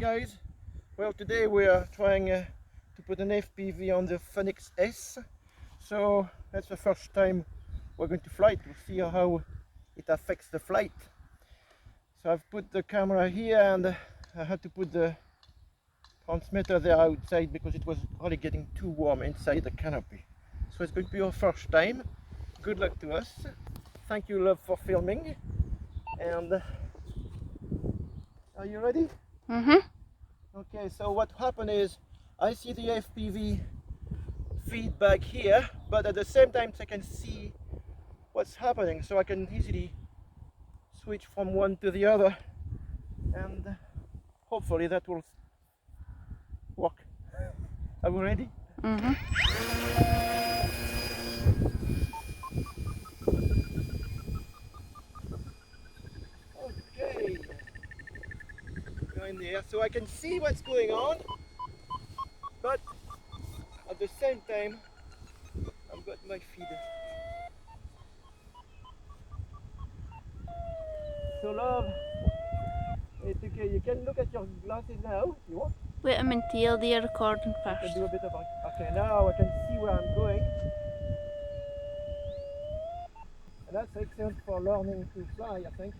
guys, well today we are trying to put an FPV on the Phoenix S. So that's the first time we're going to fly to see how it affects the flight. So I've put the camera here and I had to put the transmitter there outside because it was really getting too warm inside the canopy. So it's going to be our first time. Good luck to us. Thank you, love, for filming. And are you ready? Okay, so what happened is I see the FPV feedback here, but at the same time I can see what's happening, so I can easily switch from one to the other, and hopefully that will work. Are we ready? Okay, go in there so I can see what's going on, but at the same time I've got my feeder. So love, it's okay, you can look at your glasses now if you want. Wait a minute, the recording I first. can do a bit of okay, now I can see where I'm going. And that's excellent for learning to fly, I think.